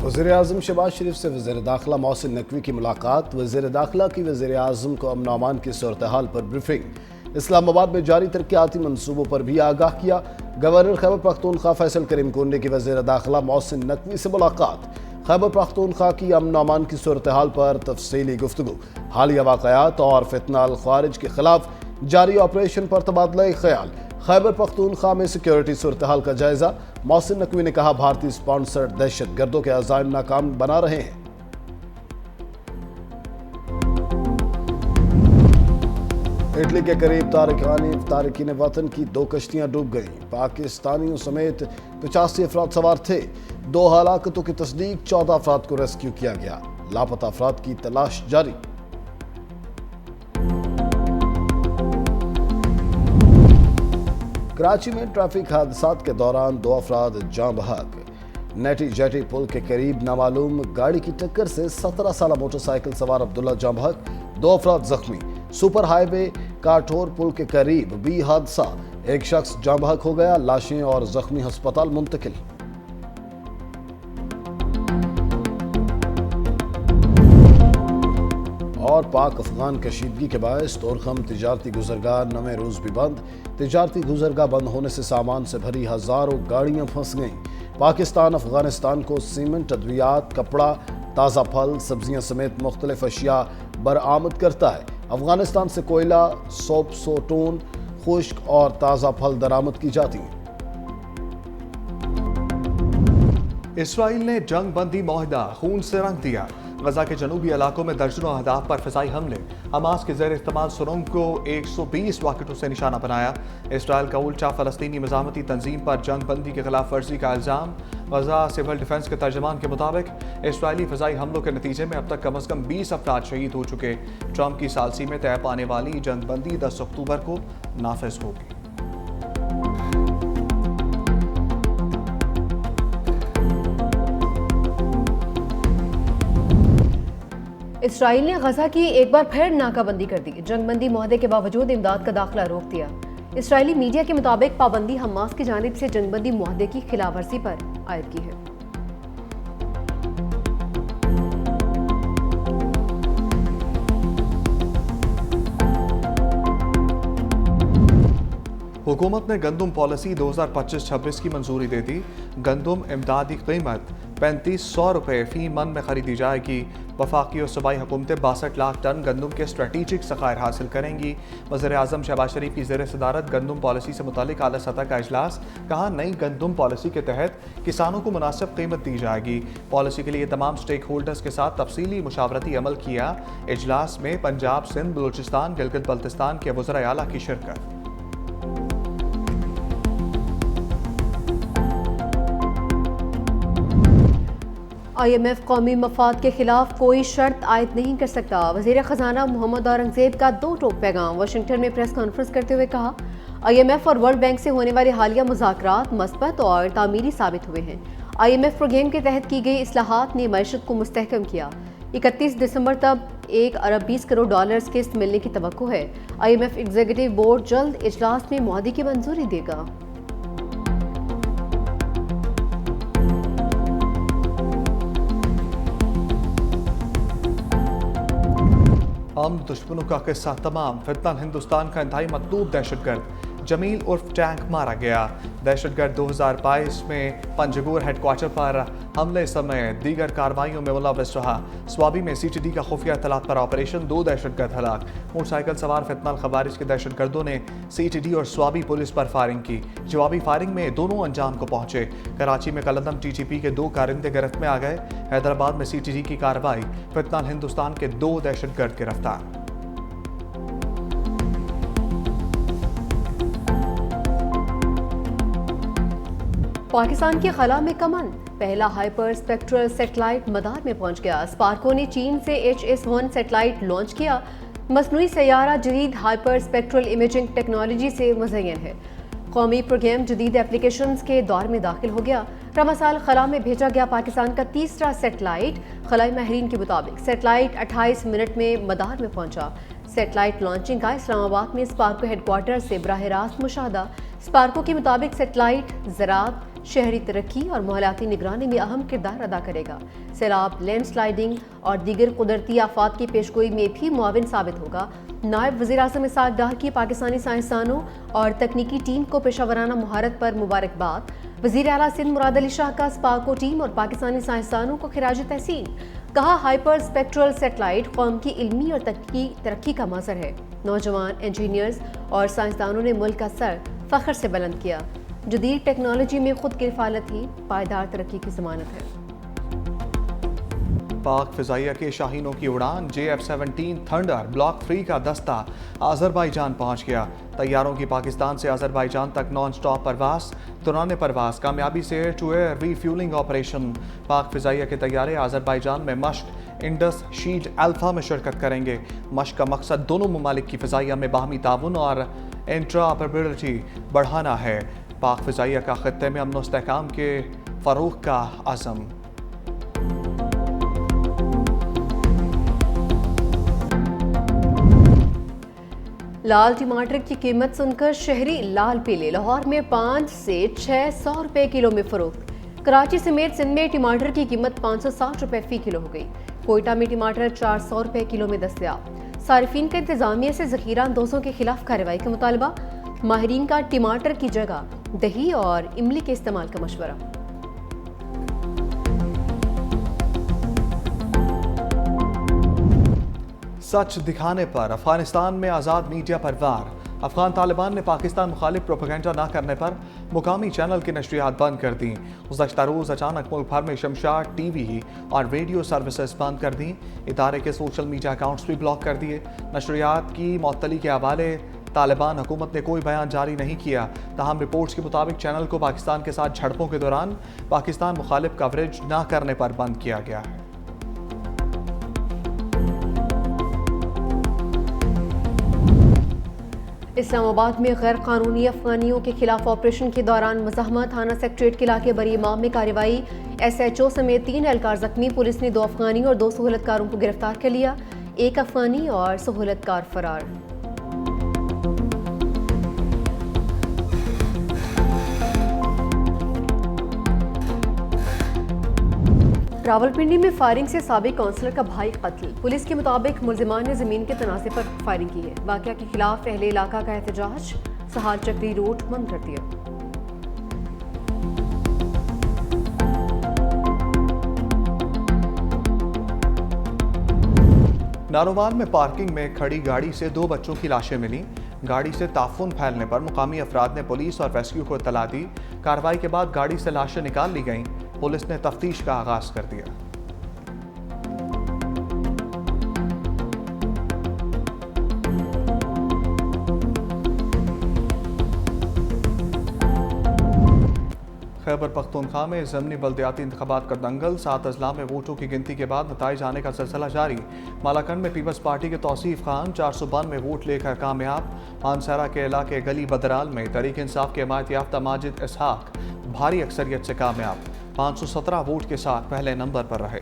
वज़ीर-ए-आज़म शहबाज शरीफ से वज़ीर दाखिला मोहसिन नकवी की मुलाकात। वज़ीर दाखिला की वज़ीर-ए-आज़म को अमन अमान की सूरत हाल पर ब्रीफिंग। इस्लामाबाद में जारी तरक्याती मनसूबों पर भी आगाह किया। गवर्नर खैबर पख्तूनख्वा फैसल करीम कोंडे की वज़ीर दाखिला मोहसिन नकवी से मुलाकात। खैबर पख्तूनख्वा की अमन अमान की सूरत हाल पर तफसीली गुफ्तगू। हालिया वाक़यात और फितना अल ख़वारिज के खिलाफ जारी ऑपरेशन पर तबादला ख्याल। खैबर पख्तूनख्वा में सिक्योरिटी सूरत हाल का जायजा। मोहसिन नकवी ने कहा, भारतीय स्पॉन्सर्ड दहशत गर्दों के अज़ाइम नाकाम बना रहे हैं। इटली के करीब तारकीन वतन की 2 कश्तियां डूब गईं। पाकिस्तानियों समेत 85 अफराद सवार थे। 2 हलाकतों की तस्दीक, 14 अफराद को रेस्क्यू किया गया। लापता अफराद की तलाश जारी। कराची में ट्रैफिक हादसात के दौरान 2 अफराद जान बहक। नेटी जेटी पुल के करीब नामालूम गाड़ी की टक्कर से 17 साल मोटरसाइकिल सवार अब्दुल्ला जान बहक, 2 अफराद जख्मी। सुपर हाईवे काठोर पुल के करीब भी हादसा, 1 शख्स जान बहक हो गया। लाशें और जख्मी अस्पताल मुंतकिल। और पाक अफगान कशीदगी के बायस तोरखम तिजारती गुजरगाह 9वें रोज भी बंद। तिजारती गुजरगाह बंद होने से सामान से भरी हजारों गाड़ियां फंस गईं। पाकिस्तान अफगानिस्तान को सीमेंट, अद्वियात, कपड़ा, ताज़ा फल, सब्जियां समेत मुख्तलिफ अशिया बरामद करता है। अफगानिस्तान से कोयला, सोपसोटून, खुश्क और ताज़ा फल दरामद की जाती हैं। इसराइल ने जंग बंदी माहिदा खून से रंग दिया। गजा के जनूबी इलाकों में दर्जनों अहदाफ पर फिजाई हमले। हमास के ज़ेर इस्तेमाल सुरंग को 120 रॉकेटों से निशाना बनाया। इसराइल का उल्टा फलस्तीनी मज़ामती तंजीम पर जंग बंदी के खिलाफ वर्जी का इल्ज़ाम। गजा सिविल डिफेंस के तर्जमान के मुताबिक इसराइली फिजाई हमलों के नतीजे में अब तक कम अज़ कम 20 अफराद शहीद हो चुके। ट्रंप की सालसी में तय पाने वाली जंग बंदी 10 अक्टूबर को नाफिज होगी। इसराइल ने गजा की एक बार फिर नाकाबंदी कर दी। जंगबंदी मुआहदे के बावजूद इमदाद का दाखिला रोक दिया। इसराइली मीडिया के मुताबिक पाबंदी हमास की जानिब से जंगबंदी मुआहदे की खिलाफवर्जी पर आयद की है। हुकूमत ने गंदम पॉलिसी 2025-26 की मंजूरी दे दी। गंदम इमदादी कीमत 3500 रुपये फी मन में खरीदी जाएगी। वफाकी और सूबाई हुकूमतें 62 लाख टन गंदम के स्ट्रेटेजिक ज़खायर हासिल करेंगी। वज़ीर-ए-आज़म शहबाज शरीफ की ज़ेर सदारत गंदम पॉलिसी से मुतालिक आला सतह का इजलास। कहा, नई गंदम पॉलिसी के तहत किसानों को मुनासिब कीमत दी जाएगी। पॉलिसी के लिए तमाम स्टेक होल्डर्स के साथ तफसीली मुशावरती अमल किया। इजलास में पंजाब, सिंध, बलूचिस्तान, गिलगित बल्तिस्तान के वज़राए आला की शिरकत। IMF कौमी मफाद के खिलाफ कोई शर्त आयद नहीं कर सकता। वज़ीर ख़जाना मोहम्मद औरंगज़ेब का 2 टोक पैगाम। वाशिंगटन में प्रेस कॉन्फ्रेंस करते हुए कहा, IMF और वर्ल्ड बैंक से होने वाले हालिया मुज़ाकरात मस्बत और तामीरी साबित हुए हैं। IMF प्रोग्राम के तहत की गई इस्लाहात ने मईशत को मुस्तहकम किया। 31 दिसंबर तक $1 अरब 20 करोड़ किस्त मिलने की तवक्को है। IMF एग्जीक्यूटिव बोर्ड जल्द इजलास में मुआहदे की मंजूरी देगा। हम दुश्मनों का किस्सा तमाम। फितना हिंदुस्तान का इंतहाई मतलूब दहशतगर्द जमील उर्फ टैंक मारा गया। दहशतगर्द 2022 में पंजगुर हेडक्वार्टर पर हमले समय दीगर कार्रवाइयों में मुलव्वस रहा। स्वाबी में CTD का खुफिया इत्तलात पर ऑपरेशन, 2 दहशतगर्द हलाक। मोटरसाइकिल सवार फितना अल ख़वारिज के दहशतगर्दों ने CTD और स्वाबी पुलिस पर फायरिंग की। जवाबी फायरिंग में दोनों अंजाम को पहुंचे। कराची में कलंदम TTP के 2 कारिंदे गिरफ्त में आ गए। हैदराबाद में CTD की कार्रवाई, फितना हिंदुस्तान के 2 दहशतगर्द गिरफ्तार। पाकिस्तान के खला में कमन, पहला हाइपर स्पेक्ट्रल सेटेलाइट मदार में पहुंच गया। स्पार्को ने चीन से HS-1 सेटेलाइट लॉन्च किया। मसनूई सैयारा जदीद हाइपर स्पेक्ट्रल इमेजिंग टेक्नोलॉजी से मुज़य्यन है। कौमी प्रोग्राम जदीद एप्लीकेशंस के दौर में दाखिल हो गया। रवा साल खला में भेजा गया पाकिस्तान का 3रा सेटेलाइट। खलाई माहिरीन के मुताबिक सेटेलाइट 28 मिनट में मदार में पहुंचा। सेटेलाइट लॉन्चिंग का इस्लामाबाद में स्पार्को हेडक्वार्टर से बराह रास्त मुशाहदा स्पार्को के मुताबिक सेटेलाइट ज़राअत, शहरी तरक्की और माहौलियाती निगरानी में अहम किरदार अदा करेगा। सैलाब, लैंडस्लाइडिंग और दीगर कुदरती आफात की पेशगोई में भी मुआविन साबित होगा। नायब वज़ीर-ए-आज़म इसहाक डार की पाकिस्तानी साइंसदानों और तकनीकी टीम को पेशावराना महारत पर मुबारकबाद। वज़ीर आला सिंध मुराद अली शाह का स्पार्को टीम और पाकिस्तानी साइंसदानों को खिराज तहसीन। कहा, हाइपर स्पेक्ट्रल सेटेलाइट कौम की इल्मी और तकनीकी तरक्की का मज़हर है। नौजवान इंजीनियर्स और साइंसदानों ने मुल्क का सर फख्र से बुलंद किया। जदीद टेक्नोलॉजी में खुद किफ़ालत ही पायदार तरक्की की ज़मानत है। पाक फ़िज़ाइया के शाहीनों की उड़ान JF-17 थंडर ब्लॉक 3 का दस्ता आज़रबाईजान पहुंच गया। तैयारों की पाकिस्तान से आज़रबाईजान तक नॉन स्टॉप परवास, दौरान परवास कामयाबी से air to air refuelling operation. Pak फ़िज़ाइया के तैयारे आज़रबाईजान में मश्क इंडस शील्ड अल्फा में शिरकत करेंगे। मश्क का मकसद दोनों ममालिक की फ़िज़ाइया में बाहमी ताउन और इंट्राऑपरेबिलिटी बढ़ाना है। पाक फ़िज़ाइया का ख़ित्ते में अमन व इस्तेहकाम के फ़रोग़ का अज़म। लाल टमाटर की कीमत सुनकर शहरी लाल पीले। लाहौर में 5 से 600 रुपए किलो में फरोख्त। कराची समेत सिंध में टमाटर की कीमत 560 रुपए फी किलो हो गई। कोयटा में टमाटर 400 रुपए किलो में दस्तयाब। सारिफीन का इंतजामिया से ज़ख़ीरा अंदोज़ों के खिलाफ कार्रवाई का मुतालबा। माहिरीन का टमाटर की जगह दही और इमली के इस्तेमाल का मशवरा। सच दिखाने पर अफगानिस्तान में आज़ाद मीडिया पर वार। अफगान तालिबान ने पाकिस्तान मुखालिफ प्रोपेगेंडा न करने पर मुकामी चैनल की नशरियात बंद कर दी। गुज़श्ता रोज़ अचानक मुल्क भर में शमशाद TV और रेडियो सर्विसेज बंद कर दी। इदारे के सोशल मीडिया अकाउंट्स भी ब्लॉक कर दिए। नशरियात की मअतली के हवाले तालिबान हुकूमत ने कोई बयान जारी नहीं किया। तहम रिपोर्ट्स के मुताबिक चैनल को पाकिस्तान के साथ झड़पों के दौरान पाकिस्तान मुखालिफ कवरेज न करने पर बंद किया गया है। इस्लामाबाद में गैर कानूनी अफगानियों के खिलाफ ऑपरेशन के दौरान मज़ाहमत थाना सेक्रेटरीट के इलाके बरी इमाम में कार्रवाई। SHO समेत 3 एहलकार जख्मी। पुलिस ने 2 अफगानी और 2 सहूलतकारों को गिरफ्तार कर लिया। 1 अफगानी और सहूलतकार फरार। रावलपिंडी में फायरिंग से साबिक काउंसलर का भाई कत्ल। पुलिस के मुताबिक मुलजिमान ने जमीन के तनाज़े पर फायरिंग की है। वाक़या के खिलाफ अहले इलाका का एहतजाज। सहाल चक्री रोड बंद कर दिया। नारोवाल में पार्किंग में खड़ी गाड़ी से 2 बच्चों की लाशें मिली। गाड़ी से ताफुन फैलने पर मुकामी अफराद ने पुलिस और रेस्क्यू को इत्तला दी। कार्रवाई के बाद गाड़ी से लाशें निकाल ली गईं। पुलिस ने तफ्तीश का आगाज कर दिया। खैबर पख्तूनख्वा में ज़मीनी बल्दियाती इंतखाबात का दंगल। 7 अजला में वोटों की गिनती के बाद नताइज आने का सिलसिला जारी। मालाकंड में पीपल्स पार्टी के तौसीफ खान 492 वोट लेकर कामयाब। मानसरा के इलाके गली बदराल में तहरीक इंसाफ के हिमायत याफ्ता माजिद इसहाक भारी अक्सरियत से कामयाब। 517 वोट के साथ पहले नंबर पर रहे।